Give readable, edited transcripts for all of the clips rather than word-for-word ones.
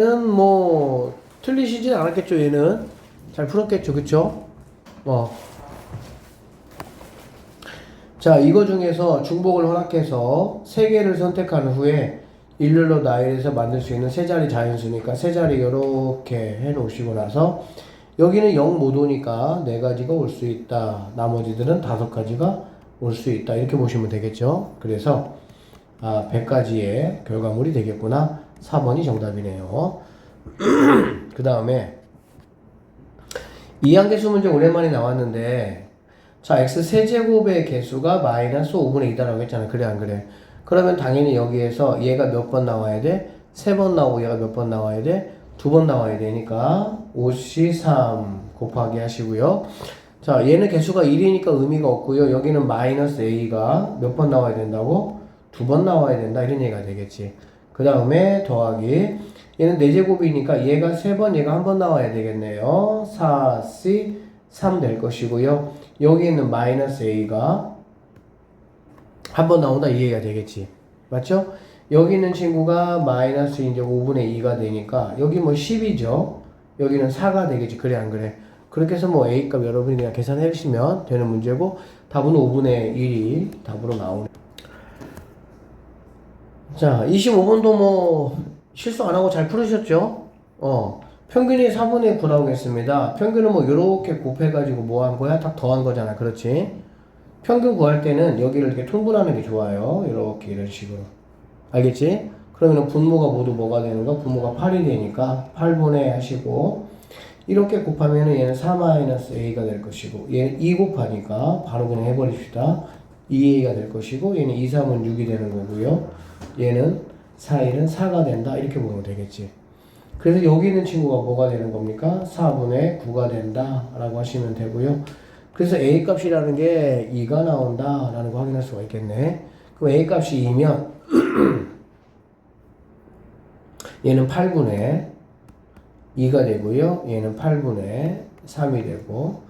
얘는 뭐 틀리시진 않았겠죠. 얘는 잘 풀었겠죠. 그쵸? 자, 이거 중에서 중복을 허락해서 세 개를 선택한 후에 일렬로 나열해서 만들 수 있는 세 자리 자연수니까 세 자리 이렇게 해 놓으시고 나서 여기는 0 못 오니까 네 가지가 올 수 있다. 나머지들은 5가지가 올 수 있다. 이렇게 보시면 되겠죠. 그래서 100가지의 결과물이 되겠구나. 4번이 정답이네요. 그 다음에 이항계수 문제 오랜만에 나왔는데, 자, x 세제곱의 개수가 마이너스 5분의 2다라고 했잖아. 그래 안 그래? 그러면 당연히 여기에서 얘가 몇 번 나와야 돼? 3번 나오고 얘가 몇 번 나와야 돼? 2번 나와야 되니까 5C3 곱하기 하시고요. 자, 얘는 개수가 1이니까 의미가 없고요. 여기는 마이너스 A가 몇 번 나와야 된다고? 2번 나와야 된다. 이런 얘기가 되겠지. 그 다음에 더하기, 얘는 4제곱이니까 얘가 3번, 얘가 1번 나와야 되겠네요. 4C 3 될 것이고요. 여기 있는 마이너스 A가 한 번 나온다. 이 얘기가 되겠지. 맞죠? 여기 있는 친구가 마이너스 이제 5분의 2가 되니까 여기 뭐 10이죠. 여기는 4가 되겠지. 그래 안 그래? 그렇게 해서 뭐 A 값 여러분이 그냥 계산해 주시면 되는 문제고, 답은 5분의 1이 답으로 나오네. 자, 25번도 뭐 실수 안 하고 잘 풀으셨죠? 평균이 4분의 9 나오겠습니다. 평균은 뭐 요렇게 곱해가지고 뭐 한 거야? 딱 더한 거잖아. 그렇지? 평균 구할 때는 여기를 이렇게 통분하는 게 좋아요. 이렇게 이런 식으로. 알겠지? 그러면 분모가 모두 뭐가 되는 거? 분모가 8이 되니까 8분의 하시고, 이렇게 곱하면은 얘는 4-a가 될 것이고, 얘는 2 곱하니까 바로 그냥 해버립시다. 2a가 될 것이고, 얘는 2, 3은 6이 되는 거고요. 얘는 4, 1은 4가 된다. 이렇게 보면 되겠지. 그래서 여기 있는 친구가 뭐가 되는 겁니까? 4분의 9가 된다 라고 하시면 되고요. 그래서 A 값이라는 게 2가 나온다 라는 거 확인할 수가 있겠네. 그럼 A 값이 2면 얘는 8분의 2가 되고요. 얘는 8분의 3이 되고,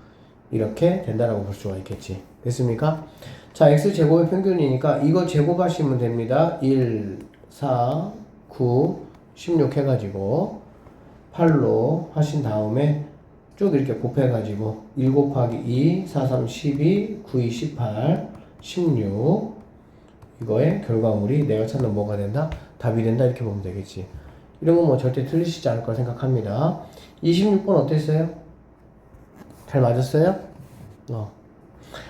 이렇게 된다라고 볼 수가 있겠지. 됐습니까? 자, x제곱의 평균이니까 이거 제곱하시면 됩니다. 1, 4, 9, 16 해가지고 8로 하신 다음에 쭉 이렇게 곱해가지고 1 곱하기 2, 4, 3, 12, 9, 2, 18, 16 이거의 결과물이 내가 찾는 뭐가 된다? 답이 된다. 이렇게 보면 되겠지. 이런 건 뭐 절대 틀리시지 않을 거라 생각합니다. 26번 어땠어요? 잘 맞았어요?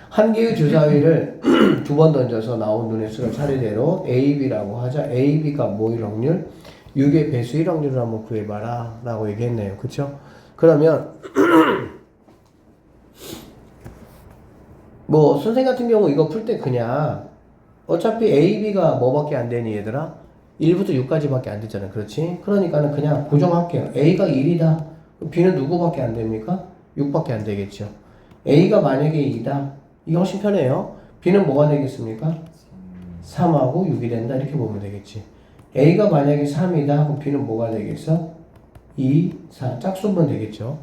한 개의 주사위를 2번 던져서 나온 눈의 수를 차례대로 A, B라고 하자. A, B가 뭐일 확률? 6의 배수일 확률을 한번 구해봐라 라고 얘기했네요. 그쵸? 그러면 뭐 선생 같은 경우 이거 풀 때 그냥 어차피 A, B가 뭐밖에 안 되니 얘들아? 1부터 6까지밖에 안 되잖아. 그렇지? 그러니까는 그냥 고정할게요. A가 1이다. B는 누구밖에 안 됩니까? 6밖에 안 되겠죠. A가 만약에 2다. 이게 훨씬 편해요. B는 뭐가 되겠습니까? 3하고 6이 된다. 이렇게 보면 되겠지. A가 만약에 3이다. 그럼 B는 뭐가 되겠어? 2, 4. 짝수면 되겠죠.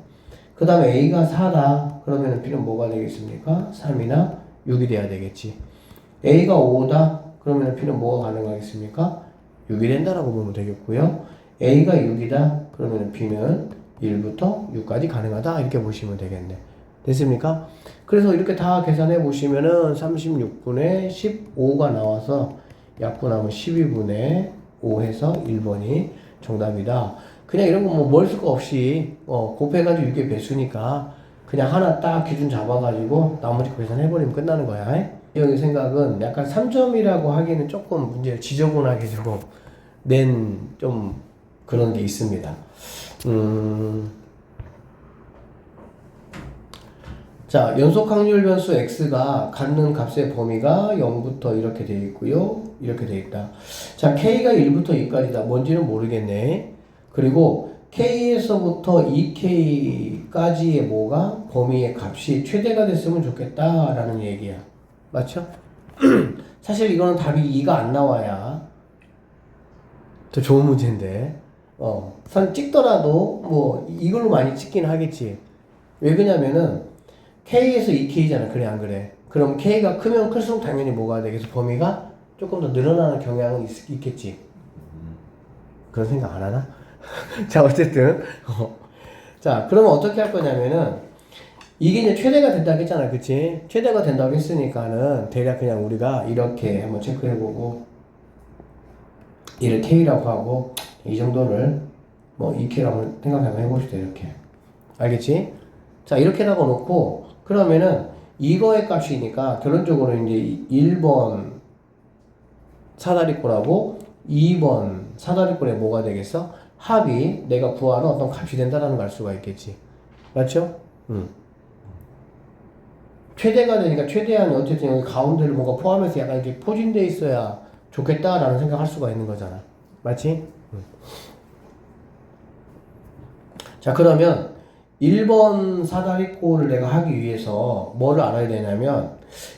그 다음에 A가 4다. 그러면 B는 뭐가 되겠습니까? 3이나 6이 돼야 되겠지. A가 5다. 그러면 B는 뭐가 가능하겠습니까? 6이 된다라고 보면 되겠고요. A가 6이다. 그러면 B는 1부터 6까지 가능하다. 이렇게 보시면 되겠네. 됐습니까? 그래서 이렇게 다 계산해 보시면은 36분의 15가 나와서 약분하면 12분의 5 해서 1번이 정답이다. 그냥 이런 거 뭐 뭘 쓸 거 없이 곱해가지고 이게 배수니까 그냥 하나 딱 기준 잡아가지고 나머지 거 계산해버리면 끝나는 거야. 여기 생각은 약간 3점이라고 하기에는 조금 문제를 지저분하게 좀 낸 좀 그런 게 있습니다. 자, 연속 확률 변수 x가 갖는 값의 범위가 0부터 이렇게 되어 있고요. 이렇게 되어 있다. 자, k가 1부터 2까지다. 뭔지는 모르겠네. 그리고 k에서부터 2k까지의 뭐가 범위의 값이 최대가 됐으면 좋겠다라는 얘기야. 맞죠? 사실 이거는 답이 2가 안 나와야 더 좋은 문제인데, 선 찍더라도 뭐 이걸로 많이 찍긴 하겠지. 왜 그러냐면은 K에서 2K잖아. 그래 안 그래? 그럼 K가 크면 클수록 당연히 뭐가 되겠어? 범위가 조금 더 늘어나는 경향은 있겠지. 그런 생각 안 하나? 자, 어쨌든. 자, 그러면 어떻게 할 거냐면은, 이게 이제 최대가 된다고 했잖아. 그치? 최대가 된다고 했으니까는, 대략 그냥 우리가 이렇게 한번 체크해보고, 이를 K라고 하고, 이 정도를, 뭐, 2K라고 생각 한번 해봅시다. 이렇게. 알겠지? 자, 이렇게 나눠놓고, 그러면은, 이거의 값이니까, 결론적으로 이제 1번 사다리꼴하고 2번 사다리꼴에 뭐가 되겠어? 합이 내가 구하는 어떤 값이 된다라는 걸 알 수가 있겠지. 맞죠? 최대가 되니까 최대한 어쨌든 여기 가운데를 뭔가 포함해서 약간 이렇게 포진돼 있어야 좋겠다라는 생각할 수가 있는 거잖아. 맞지? 자, 그러면 1번 사다리꼴을 내가 하기 위해서 뭐를 알아야 되냐면,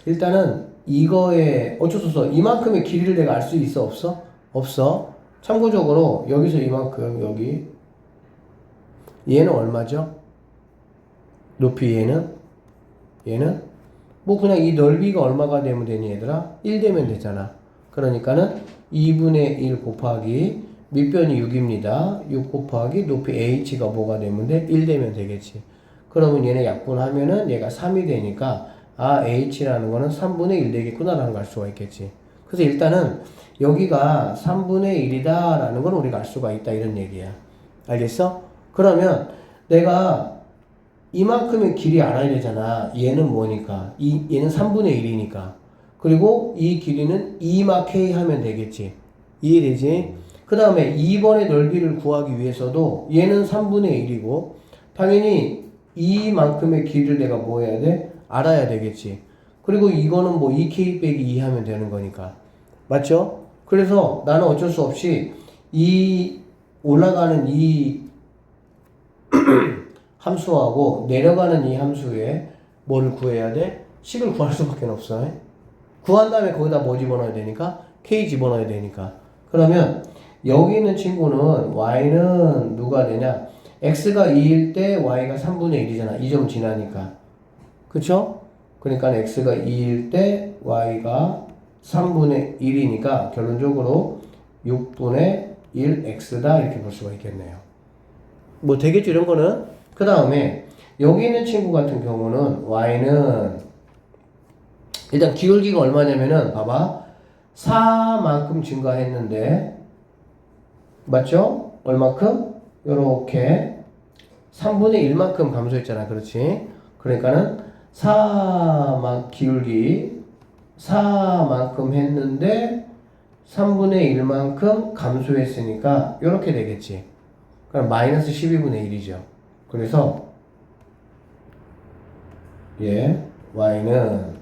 일단은 이거에 어쩔 수 없어. 이만큼의 길이를 내가 알 수 있어? 없어? 없어. 참고적으로 여기서 이만큼, 여기 얘는 얼마죠? 높이 얘는 뭐 그냥 이 넓이가 얼마가 되면 되니 얘들아? 1 되면 되잖아. 그러니까는 2분의 1 곱하기 밑변이 6입니다. 6 곱하기 높이 h가 뭐가 되면 돼? 1 되면 되겠지. 그러면 얘네 약분하면은 얘가 3이 되니까 아, h라는 거는 3분의 1 되겠구나라는 걸 알 수가 있겠지. 그래서 일단은 여기가 3분의 1이다 라는 건 우리가 알 수가 있다 이런 얘기야. 알겠어? 그러면 내가 이만큼의 길이 알아야 되잖아. 얘는 뭐니까? 얘는 3분의 1이니까. 그리고 이 길이는 2마 k 하면 되겠지. 이해되지? 그 다음에 2번의 넓이를 구하기 위해서도 얘는 3분의 1이고 당연히 이만큼의 길이를 내가 뭐 해야 돼? 알아야 되겠지. 그리고 이거는 뭐 2k 빼기 2 하면 되는 거니까. 맞죠? 그래서 나는 어쩔 수 없이 이 올라가는 이 함수하고 내려가는 이 함수에 뭐를 구해야 돼? 식을 구할 수밖에 없어. 구한 다음에 거기다 뭐 집어넣어야 되니까? k 집어넣어야 되니까. 그러면 여기 있는 친구는 y는 누가 되냐? x가 2일 때 y가 3분의 1이잖아. 이 점 지나니까. 그쵸? 그러니까 x가 2일 때 y가 3분의 1이니까 결론적으로 6분의 1x다 이렇게 볼 수가 있겠네요. 뭐 되겠죠 이런 거는. 그 다음에 여기 있는 친구 같은 경우는 y는 일단 기울기가 얼마냐면은 봐봐 4만큼 증가했는데 맞죠? 얼마큼? 요렇게 3분의 1만큼 감소했잖아. 그렇지? 그러니까는 기울기 4만큼 했는데 3분의 1만큼 감소했으니까 요렇게 되겠지. 그럼 마이너스 12분의 1이죠. 그래서 y는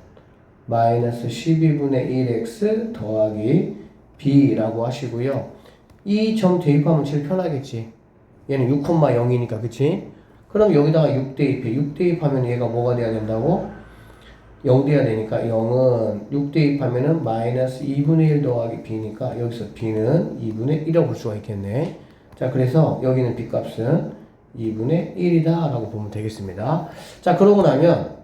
마이너스 12분의 1x 더하기 b라고 하시고요. 이 점 대입하면 제일 편하겠지. 얘는 6,0이니까 그치? 그럼 여기다가 6 대입해. 6 대입하면 얘가 뭐가 돼야 된다고? 0 돼야 되니까 0은 6 대입하면은 마이너스 2분의 1 더하기 b니까 여기서 b는 2분의 1이라고 볼 수가 있겠네. 자, 그래서 여기는 b 값은 2분의 1이다 라고 보면 되겠습니다. 자, 그러고 나면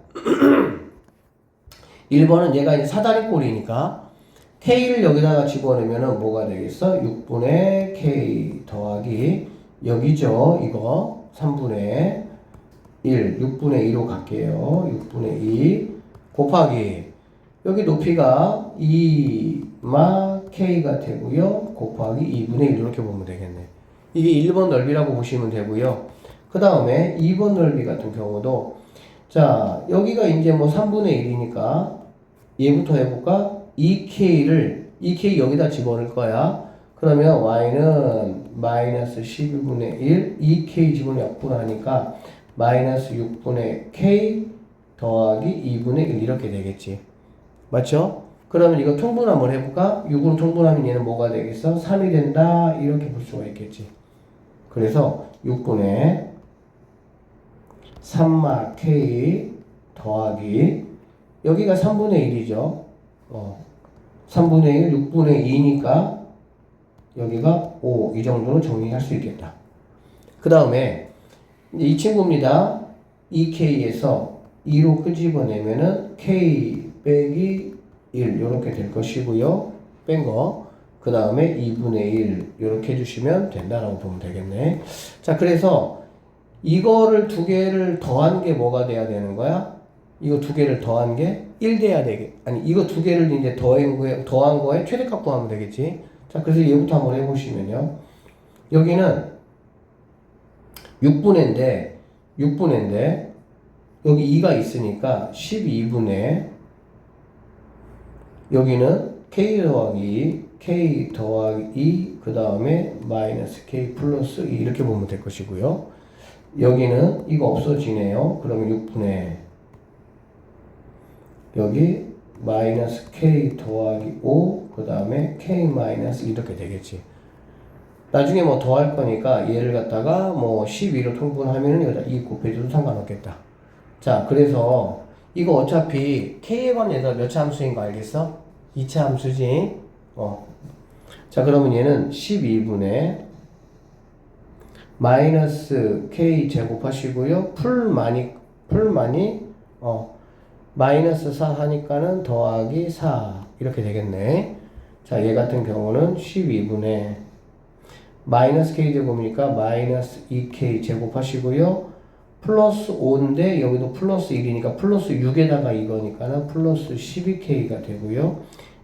1번은 얘가 이제 사다리꼴이니까 k를 여기다가 집어넣으면 뭐가 되겠어? 6분의 k 더하기 여기죠. 이거 3분의 1, 6분의 2로 갈게요. 6분의 2 곱하기 여기 높이가 2마 k가 되고요. 곱하기 2분의 1 이렇게 보면 되겠네. 이게 1번 넓이라고 보시면 되고요. 그 다음에 2번 넓이 같은 경우도 자 여기가 이제 뭐 3분의 1이니까 얘부터 해볼까? 2k 여기다 집어넣을 거야. 그러면 y는 마이너스 12분의 1 2k 집어넣으면 약분하니까 마이너스 6분의 k 더하기 2분의 1 이렇게 되겠지. 맞죠? 그러면 이거 통분 한번 해볼까? 6으로 통분하면 얘는 뭐가 되겠어? 3이 된다 이렇게 볼 수가 있겠지. 그래서 6분의 3마 k 더하기 여기가 3분의 1이죠. 3분의 1, 6분의 2니까 여기가 5 이 정도로 정리할 수 있겠다. 그 다음에 이 친구입니다. 2k에서 2로 끄집어내면은 k 빼기 1 이렇게 될 것이고요. 뺀 거. 그 다음에 2분의 1 이렇게 해주시면 된다라고 보면 되겠네. 자, 그래서 이거를 두 개를 더한 게 뭐가 돼야 되는 거야? 이거 두 개를 더한 게 1 돼야 되겠. 아니, 이거 두 개를 이제 더한 거에 최대값 구하면 되겠지. 자, 그래서 얘부터 한번 해보시면요. 여기는 6분의인데 여기 2가 있으니까 12분의 여기는 k 더하기 2 그 다음에 마이너스 k 플러스 2 이렇게 보면 될 것이고요. 여기는 이거 없어지네요. 그러면 6분의 여기 마이너스 k 더하기 5 그 다음에 k 마이너스 이렇게 되겠지. 나중에 뭐 더할 거니까 얘를 갖다가 뭐 12로 통분하면은 여기다 2 곱해줘도 상관없겠다. 자, 그래서 이거 어차피 k에 관해서 몇 차 함수인 거 알겠어? 2차 함수지. 자, 그러면 얘는 12분의 마이너스 k 제곱하시고요. 풀만이 마이너스 4 하니까는 더하기 4 이렇게 되겠네. 자, 얘 같은 경우는 12분의 마이너스 k 제곱이니까 마이너스 2k 제곱하시고요. 플러스 5인데 여기도 플러스 1이니까 플러스 6에다가 이거니까는 플러스 12k가 되고요.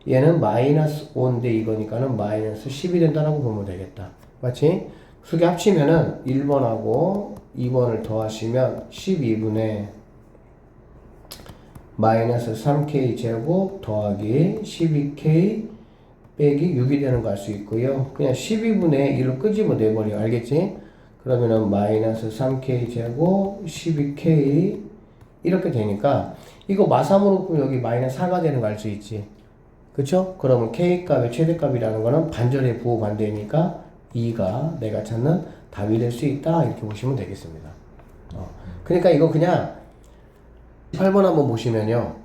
얘는 마이너스 5인데 이거니까는 마이너스 10이 된다라고 보면 되겠다. 맞지? 두 개 합치면은 1번하고 2번을 더하시면 12분의 마이너스 3k 제곱 더하기 12k 빼기 6이 되는 거 알 수 있고요. 그냥 12분의 1을 끄집어 내버려. 알겠지? 그러면은 마이너스 3k 제곱 12k 이렇게 되니까 이거 마삼으로 보면 여기 마이너스 4가 되는 거 알 수 있지. 그쵸? 그러면 k값의 최대값이라는 거는 반절의 부호 반대니까 2가 내가 찾는 답이 될 수 있다. 이렇게 보시면 되겠습니다. 그러니까 이거 그냥 8번 한번 보시면요.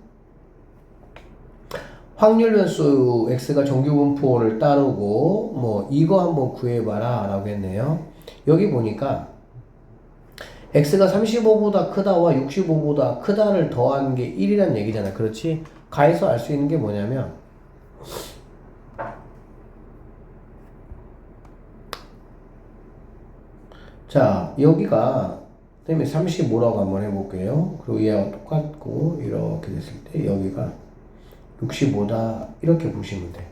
확률 변수 x가 정규분포를 따르고 뭐 이거 한번 구해봐라 라고 했네요. 여기 보니까 x가 35보다 크다와 65보다 크다를 더한 게 1이란 얘기잖아. 그렇지? 가에서 알 수 있는 게 뭐냐면 자, 여기가 그다음에 35라고 한번 해볼게요. 그리고 얘와 똑같고 이렇게 됐을 때 여기가 65다 이렇게 보시면 돼.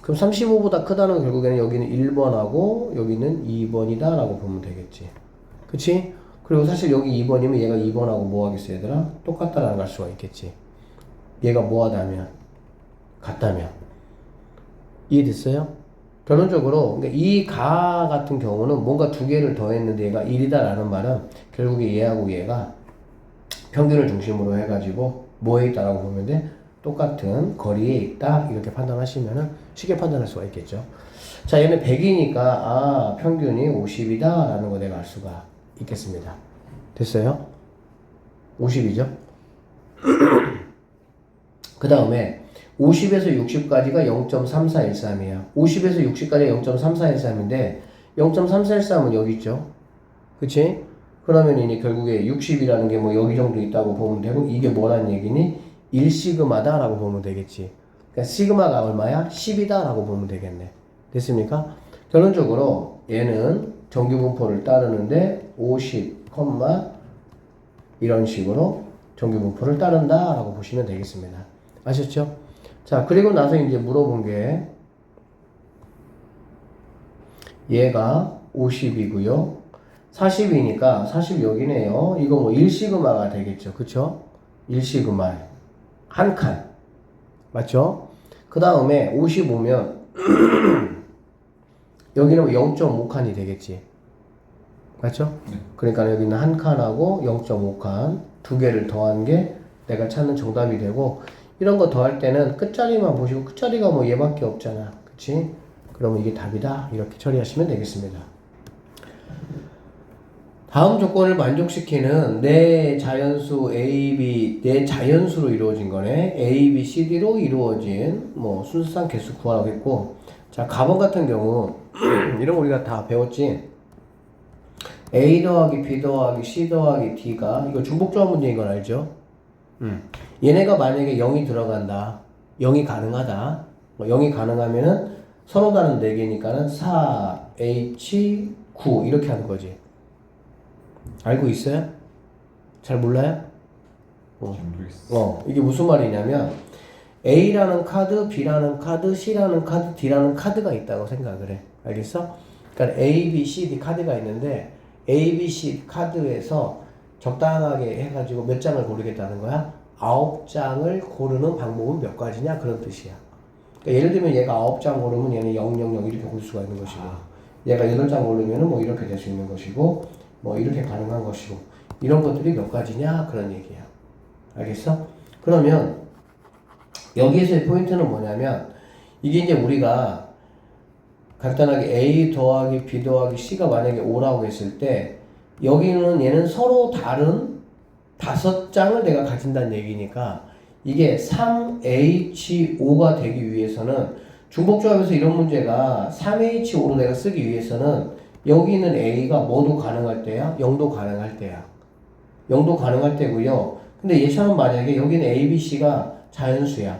그럼 35보다 크다는 결국에는 여기는 1번하고 여기는 2번이다 라고 보면 되겠지. 그치? 그리고 사실 여기 2번이면 얘가 2번하고 뭐 하겠어 얘들아? 똑같다라는 걸 알 수가 있겠지. 얘가 뭐 하다면 같다면 이해됐어요? 결론적으로 그러니까 이 가 같은 경우는 뭔가 두 개를 더했는데 얘가 1이다 라는 말은 결국에 얘하고 얘가 평균을 중심으로 해가지고 뭐에 있다라고 보면 돼? 똑같은 거리에 있다 이렇게 판단하시면은 쉽게 판단할 수가 있겠죠. 자, 얘는 100이니까 평균이 50이다 라는 거 내가 알 수가 있겠습니다. 됐어요? 50이죠? 그 다음에 50에서 60까지가 0.3413이에요. 50에서 60까지 0.3413인데 0.3413은 여기 있죠. 그치? 그러면 이제 결국에 60이라는 게 뭐 여기 정도 있다고 보면 되고 이게 뭐란 얘기니? 1시그마다 라고 보면 되겠지. 그러니까 시그마가 얼마야? 10이다 라고 보면 되겠네. 됐습니까? 결론적으로 얘는 정규분포를 따르는데 50, 이런 식으로 정규분포를 따른다 라고 보시면 되겠습니다. 아셨죠? 자, 그리고 나서 이제 물어본 게 얘가 50이고요. 40이니까 40 여기네요. 이거 뭐 1시그마가 되겠죠. 그쵸? 1시그마 한 칸. 맞죠? 그 다음에 55면 여기는 0.5칸이 되겠지. 맞죠? 네. 그러니까 여기는 한 칸하고 0.5칸 두 개를 더한 게 내가 찾는 정답이 되고 이런 거 더할 때는 끝자리만 보시고 끝자리가 뭐 얘밖에 없잖아. 그치? 그러면 이게 답이다. 이렇게 처리하시면 되겠습니다. 다음 조건을 만족시키는 내 자연수 A, B, 내 자연수로 이루어진 거네. A, B, C, D로 이루어진 뭐 순수상 개수 구하라고 했고 자, 가번 같은 경우 이런 거 우리가 다 배웠지. A 더하기 B 더하기 C 더하기 D가 이거 중복조합 문제인 건 알죠? 얘네가 만약에 0이 들어간다. 0이 가능하다. 0이 가능하면은 서로 다른 4개니까는 4H9 이렇게 하는 거지. 알고 있어요? 잘 몰라요? 이게 무슨 말이냐면 A라는 카드, B라는 카드, C라는 카드, D라는 카드가 있다고 생각을 해. 알겠어? 그러니까 A, B, C, D 카드가 있는데 A, B, C 카드에서 적당하게 해가지고 몇 장을 고르겠다는 거야? 9장을 고르는 방법은 몇 가지냐? 그런 뜻이야. 그러니까 예를 들면 얘가 9장 고르면 얘는 0, 0, 0 이렇게 고를 수가 있는 것이고 얘가 8장 고르면 뭐 이렇게 될 수 있는 것이고 뭐 이렇게 가능한 것이고 이런 것들이 몇 가지냐? 그런 얘기야. 알겠어? 그러면 여기에서의 포인트는 뭐냐면 이게 이제 우리가 간단하게 A 더하기 B 더하기 C가 만약에 5라고 했을 때 여기는 얘는 서로 다른 5장을 내가 가진다는 얘기니까 이게 3H5가 되기 위해서는 중복조합에서 이런 문제가 3H5로 내가 쓰기 위해서는 여기 있는 A가 뭐도 가능할 때야? 0도 가능할 때야. 0도 가능할 때고요. 근데 얘처럼 만약에 여기는 A, B, C가 자연수야.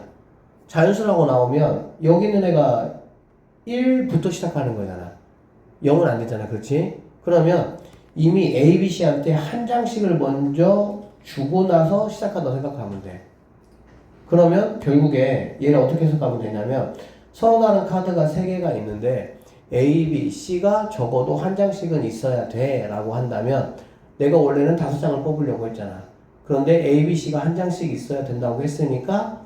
자연수라고 나오면 여기 있는 애가 1부터 시작하는 거잖아. 0은 안 되잖아. 그렇지? 그러면 이미 A, B, C한테 한 장씩을 먼저 주고 나서 시작한다고 생각하면 돼. 그러면 결국에 얘를 어떻게 해석하면 되냐면 서로 다른 카드가 3개가 있는데 A, B, C가 적어도 한 장씩은 있어야 돼 라고 한다면 내가 원래는 5장을 뽑으려고 했잖아. 그런데 A, B, C가 한 장씩 있어야 된다고 했으니까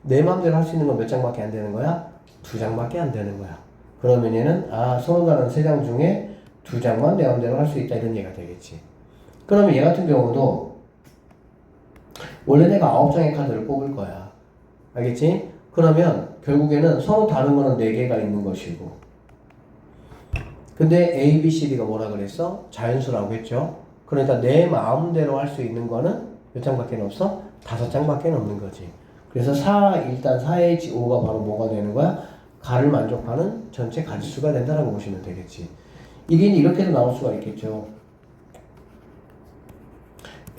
내 마음대로 할 수 있는 건 몇 장밖에 안 되는 거야? 2장밖에 안 되는 거야. 그러면 얘는 서로 다른 3장 중에 2장만 내 마음대로 할 수 있다 이런 얘기가 되겠지. 그러면 얘 같은 경우도 원래 내가 9장의 카드를 뽑을 거야. 알겠지? 그러면 결국에는 서로 다른 거는 4개가 있는 것이고 근데 A, B, C, D가 뭐라 그랬어? 자연수라고 했죠? 그러니까 내 마음대로 할 수 있는 거는 몇 장밖에 없어? 5장밖에 없는 거지. 그래서 일단 4H5가 바로 뭐가 되는 거야? 가를 만족하는 전체 가지수가 된다라고 보시면 되겠지. 이게 이렇게도 나올 수가 있겠죠.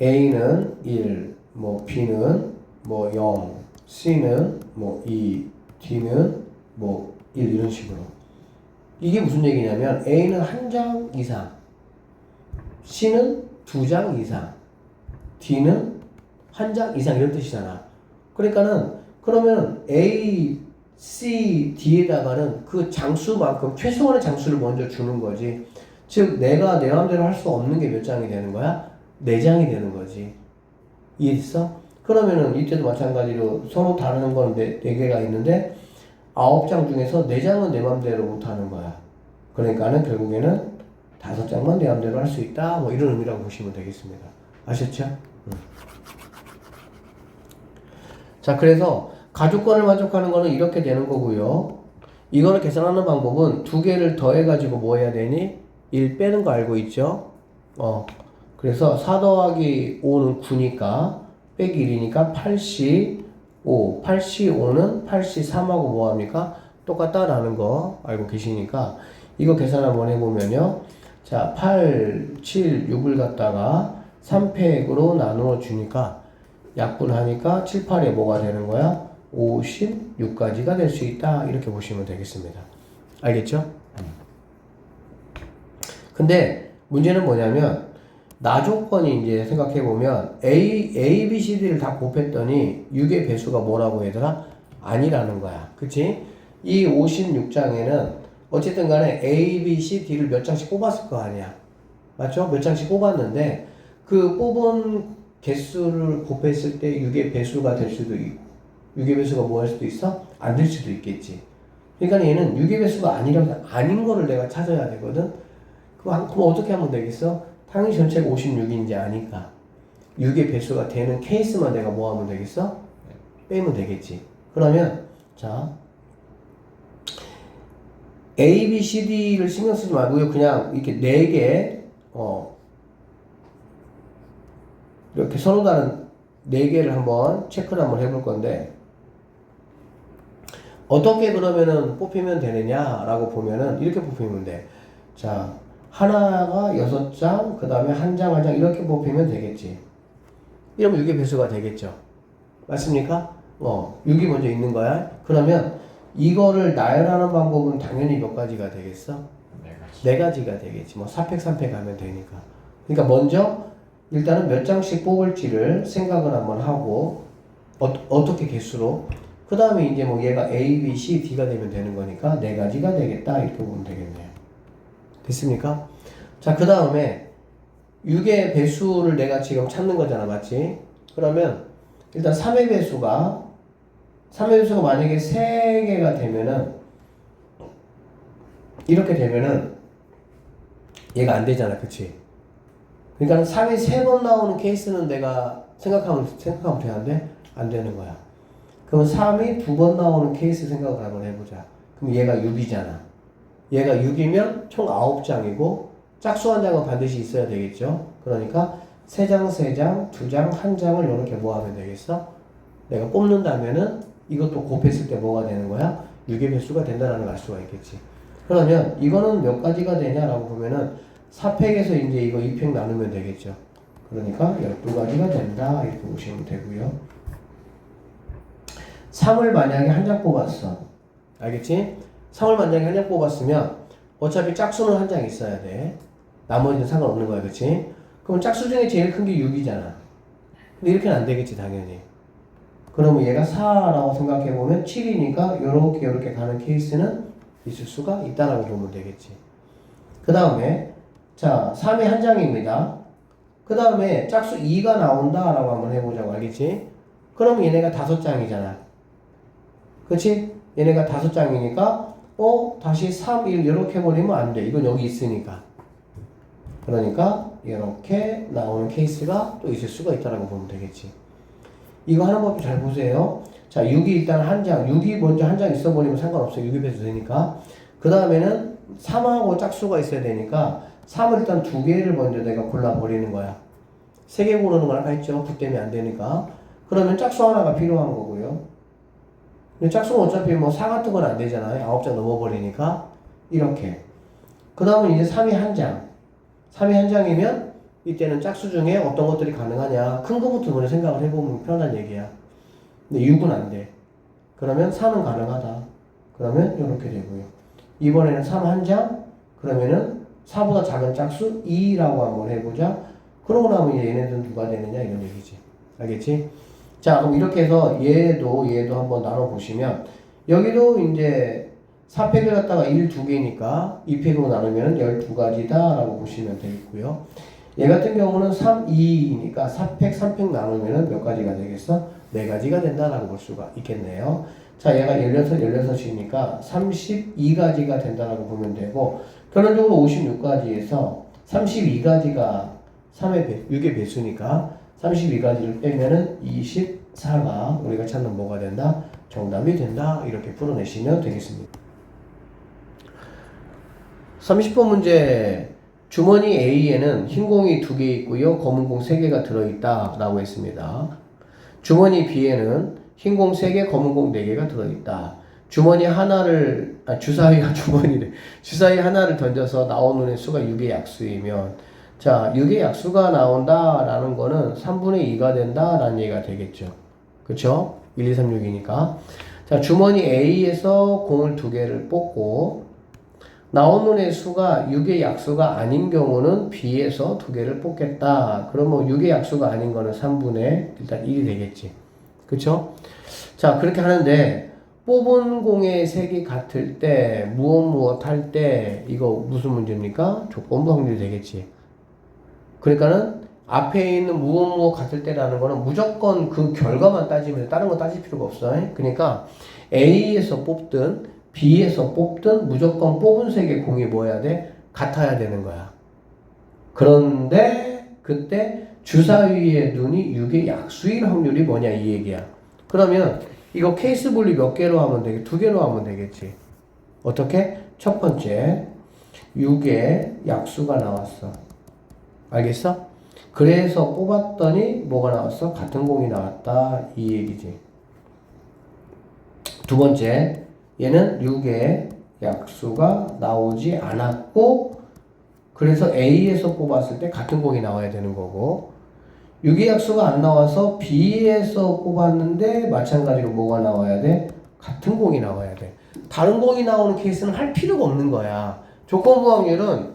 A는 1, 뭐 B는 뭐 0, C는 뭐 2, D는 뭐 1 이런 식으로. 이게 무슨 얘기냐면 A는 한 장 이상, C는 2장 이상, D는 한 장 이상 이런 뜻이잖아. 그러니까는 그러면 A, C, D에다가는 그 장수만큼 최소한의 장수를 먼저 주는 거지. 즉 내가 내 마음대로 할 수 없는 게 몇 장이 되는 거야? 4장이 되는 거지. 이해했어? 그러면은 이때도 마찬가지로 서로 다른 건 4개가 있는데 9장 중에서 4장은 내 마음대로 못 하는 거야. 그러니까는 결국에는 5장만 내 마음대로 할 수 있다. 뭐 이런 의미라고 보시면 되겠습니다. 아셨죠? 자, 그래서 가족권을 만족하는 거는 이렇게 되는 거고요. 이거를 계산하는 방법은 2개를 더해가지고 뭐 해야 되니? 1 빼는 거 알고 있죠? 그래서 4 더하기 5는 9니까 빼기 1이니까 85. 85는 83하고 뭐합니까? 똑같다라는 거 알고 계시니까 이거 계산 한번 해보면요. 자, 8, 7, 6을 갖다가 3팩으로 나누어 주니까 약분하니까 7, 8에 뭐가 되는 거야? 56까지가 될 수 있다. 이렇게 보시면 되겠습니다. 알겠죠? 근데 문제는 뭐냐면 나 조건이 이제 생각해보면 A, B, C, D를 다 곱했더니 6의 배수가 뭐라고 얘들아? 아니라는 거야. 그치? 이 56장에는 어쨌든 간에 A, B, C, D를 몇 장씩 뽑았을 거 아니야. 맞죠? 몇 장씩 뽑았는데 그 뽑은 개수를 곱했을 때 6의 배수가 될 수도 있고 6의 배수가 뭐 할 수도 있어? 안 될 수도 있겠지. 그러니까 얘는 6의 배수가 아닌 거를 내가 찾아야 되거든. 그럼 어떻게 하면 되겠어? 당연히 전체가 56인지 아니까 6의 배수가 되는 케이스만 내가 뭐 하면 되겠어? 빼면 되겠지. 그러면 자 A, B, C, D를 신경 쓰지 말고요. 그냥 이렇게 4개 이렇게 서로 다른 4개를 한번 체크를 한번 해볼 건데 어떻게 그러면은 뽑히면 되느냐라고 보면은 이렇게 뽑히면 돼. 자, 하나가 6장, 그 다음에 한 장 한 장 이렇게 뽑히면 되겠지. 이러면 6의 배수가 되겠죠. 맞습니까? 6이 먼저 있는 거야. 그러면 이거를 나열하는 방법은 당연히 몇 가지가 되겠어? 네 가지. 네 가지가 되겠지. 뭐 4팩, 3팩 하면 되니까. 그러니까 먼저 일단은 몇 장씩 뽑을지를 생각을 한번 하고 어떻게 개수로 그 다음에 이제 뭐 얘가 A, B, C, D가 되면 되는 거니까 네 가지가 되겠다 이렇게 보면 되겠네요. 됐습니까? 자, 그 다음에 6의 배수를 내가 지금 찾는 거잖아, 맞지? 그러면 일단 3의 배수가 만약에 3개가 되면은 이렇게 되면은 얘가 안 되잖아, 그치? 그러니까 3이 3번 나오는 케이스는 내가 생각하면 되는데 안 되는 거야. 그럼 3이 2번 나오는 케이스 생각을 한번 해보자. 그럼 얘가 6이잖아. 얘가 6이면 총 9장이고 짝수 한 장은 반드시 있어야 되겠죠. 그러니까 3장, 3장, 2장, 1장을 이렇게 뭐 하면 되겠어? 내가 뽑는다면은 이것도 곱했을 때 뭐가 되는 거야? 6의 배수가 된다는 걸 알 수가 있겠지. 그러면 이거는 몇 가지가 되냐라고 보면은 4팩에서 이제 이거 2팩 나누면 되겠죠. 그러니까 12가지가 된다 이렇게 보시면 되고요. 3을 만약에 한 장 뽑았어. 알겠지? 3을 만약에 한 장 뽑았으면 어차피 짝수는 한 장 있어야 돼. 나머지는 상관없는 거야, 그치? 그럼 짝수 중에 제일 큰 게 6이잖아. 근데 이렇게는 안 되겠지, 당연히. 그러면 얘가 4라고 생각해보면 7이니까 요렇게 가는 케이스는 있을 수가 있다라고 보면 되겠지. 그 다음에 자 3이 한 장입니다. 그 다음에 짝수 2가 나온다라고 한번 해보자고, 알겠지? 그러면 얘네가 5장이잖아. 그치? 얘네가 5장이니까 다시 3, 1 이렇게 버리면 안 돼. 이건 여기 있으니까. 그러니까 이렇게 나오는 케이스가 또 있을 수가 있다라고 보면 되겠지. 이거 하는 법 잘 보세요. 자, 6이 일단 한 장, 6이 먼저 한 장 있어버리면 상관없어요. 6이 배수 되니까. 그 다음에는 3하고 짝수가 있어야 되니까 3을 일단 2개를 먼저 내가 골라버리는 거야. 3개 고르는 걸 아까 했죠. 9 때문에 안 되니까. 그러면 짝수 하나가 필요한 거고요. 근데 짝수는 어차피 뭐 4 같은 건 안 되잖아요. 9장 넘어버리니까. 이렇게. 그 다음은 이제 3이 한 장. 3이 한 장이면 이때는 짝수 중에 어떤 것들이 가능하냐. 큰 거부터 먼저 생각을 해보면 편한 얘기야. 근데 6은 안 돼. 그러면 4는 가능하다. 그러면 이렇게 되고요. 이번에는 3 한 장. 그러면은 4보다 작은 짝수 2라고 한번 해보자. 그러고 나면 이제 얘네들은 누가 되느냐 이런 얘기지. 알겠지? 자, 그럼 이렇게 해서 얘도 한번 나눠보시면 여기도 이제 4팩을 갖다가 1, 2개니까 2팩으로 나누면 12가지다 라고 보시면 되겠고요. 얘 같은 경우는 3, 2이니까 4팩, 3팩 나누면 몇 가지가 되겠어? 4가지가 된다라고 볼 수가 있겠네요. 자, 얘가 16이니까 32가지가 된다라고 보면 되고, 결론적으로 56가지에서 32가지가 6의 배수니까 32가지를 빼면은 24가 우리가 찾는 뭐가 된다? 정답이 된다. 이렇게 풀어내시면 되겠습니다. 30번 문제. 주머니 A에는 흰 공이 2개 있고요. 검은 공 3개가 들어있다 라고 했습니다. 주머니 B에는 흰 공 3개, 검은 공 4개가 들어있다. 주머니 하나를, 주사위 하나를 던져서 나오는 수가 6의 약수이면, 자, 6의 약수가 나온다 라는 거는 3분의 2가 된다 라는 얘기가 되겠죠. 그쵸? 1, 2, 3, 6이니까. 자, 주머니 A에서 공을 2개를 뽑고, 나오는 의 수가 6의 약수가 아닌 경우는 B에서 2개를 뽑겠다. 그러면 6의 약수가 아닌 거는 3분의 일단 1이 되겠지. 그쵸? 자, 그렇게 하는데 뽑은 공의 색이 같을 때 무엇 할 때 이거 무슨 문제입니까? 조건부 확률이 되겠지. 그러니까는 앞에 있는 무엇 같을 때라는 거는 무조건 그 결과만 따지면 돼. 다른 거 따질 필요가 없어. 그러니까 A에서 뽑든 B에서 뽑든 무조건 뽑은 색의 공이 뭐여야 돼? 같아야 되는 거야. 그런데 그때 주사위의 눈이 6의 약수일 확률이 뭐냐 이 얘기야. 그러면 이거 케이스 분리 몇 개로 하면 되겠지? 2개로 하면 되겠지. 어떻게? 첫 번째 6의 약수가 나왔어. 알겠어? 그래서 뽑았더니 뭐가 나왔어? 같은 공이 나왔다 이 얘기지. 두 번째 얘는 6의 약수가 나오지 않았고 그래서 A에서 뽑았을 때 같은 공이 나와야 되는 거고 6의 약수가 안 나와서 B에서 뽑았는데 마찬가지로 뭐가 나와야 돼? 같은 공이 나와야 돼. 다른 공이 나오는 케이스는 할 필요가 없는 거야. 조건부 확률은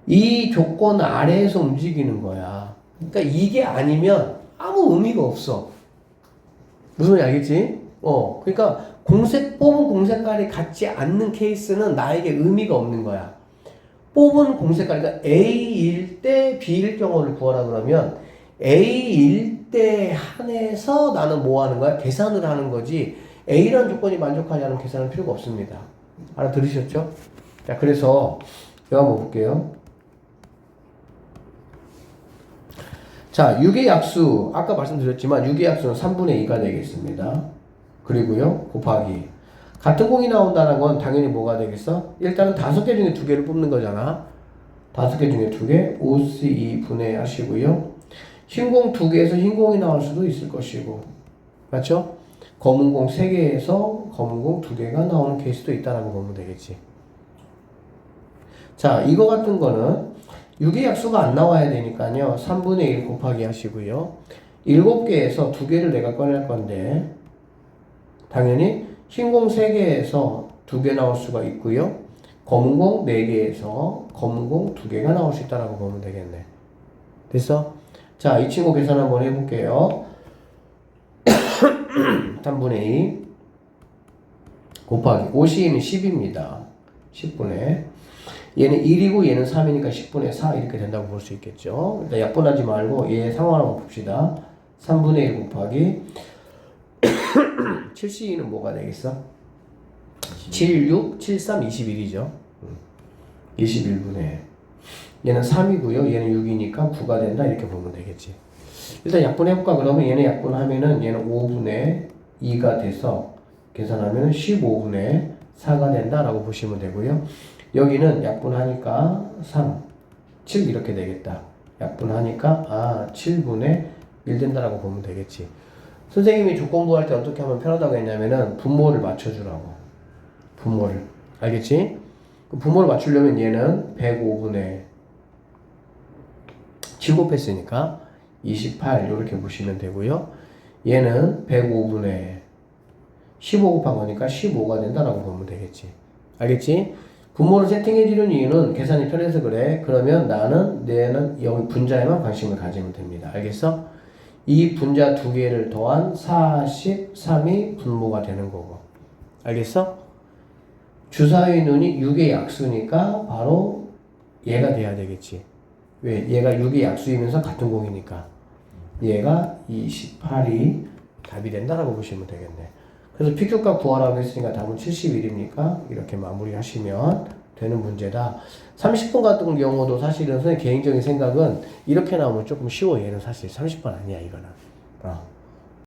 이 조건 아래에서 움직이는 거야. 그러니까 이게 아니면 아무 의미가 없어. 무슨 말인지 알겠지? 그러니까 뽑은 공색깔이 같지 않는 케이스는 나에게 의미가 없는 거야. 뽑은 공색깔, 그러니까 A일 때 B일 경우를 구하라 그러면 A일 때 한해서 나는 뭐 하는 거야? 계산을 하는 거지. A라는 조건이 만족하지 않으면 계산할 필요가 없습니다. 알아들으셨죠? 자, 그래서 이거 한번 볼게요. 자, 6의 약수, 아까 말씀드렸지만 6의 약수는 3분의 2가 되겠습니다. 그리고요, 곱하기. 같은 공이 나온다는 건 당연히 뭐가 되겠어? 일단은 5개 중에 2개를 뽑는 거잖아. 5개 중에 2개, 5C 2분의 하시고요. 흰 공 2개에서 흰 공이 나올 수도 있을 것이고. 맞죠? 검은 공 3개에서 검은 공 2개가 나오는 케이스도 있다라고 보면 되겠지. 자, 이거 같은 거는 6의 약수가 안 나와야 되니까요. 3분의 1 곱하기 하시고요. 7개에서 2개를 내가 꺼낼 건데 당연히 흰 공 3개에서 2개 나올 수가 있고요. 검은 공 4개에서 검은 공 2개가 나올 수 있다라고 보면 되겠네. 됐어? 자, 이 친구 계산 한번 해볼게요. 3분의 2 곱하기 5C는 10입니다. 10분의 얘는 1이고 얘는 3이니까 10분의 4 이렇게 된다고 볼 수 있겠죠. 일단 약분하지 말고 얘 상황을 한번 봅시다. 3분의 1 곱하기 7C는 뭐가 되겠어? 7, 6, 7, 3, 21이죠. 21분의 얘는 3이고요. 얘는 6이니까 9가 된다 이렇게 보면 되겠지. 일단 약분해볼까? 그러면 얘는 약분하면은 얘는 5분의 2가 돼서 계산하면은 15분의 4가 된다라고 보시면 되고요. 여기는 약분하니까 3, 7 이렇게 되겠다. 약분하니까 7분의 1 된다라고 보면 되겠지. 선생님이 조건 구할 때 어떻게 하면 편하다고 했냐면은 분모를 맞춰주라고. 분모를. 알겠지? 분모를 맞추려면 얘는 105분의 7 곱했으니까 28 이렇게 보시면 되고요. 얘는 105분의 15 곱한 거니까 15가 된다라고 보면 되겠지. 알겠지? 분모를 세팅해 주는 이유는 계산이 편해서 그래. 그러면 얘는 여기 분자에만 관심을 가지면 됩니다. 알겠어? 이 분자 2개를 더한 43이 분모가 되는 거고. 알겠어? 주사위 눈이 6의 약수니까 바로 얘가 돼야 되겠지. 왜? 얘가 6의 약수이면서 같은 공이니까. 얘가 28이 답이 된다라고 보시면 되겠네. 그래서 PQ값 구하라고 했으니까 답은 71입니까? 이렇게 마무리하시면 되는 문제다. 30번 같은 경우도 사실은 선생님 개인적인 생각은 이렇게 나오면 조금 쉬워. 얘는 사실 30번 아니야, 이거는.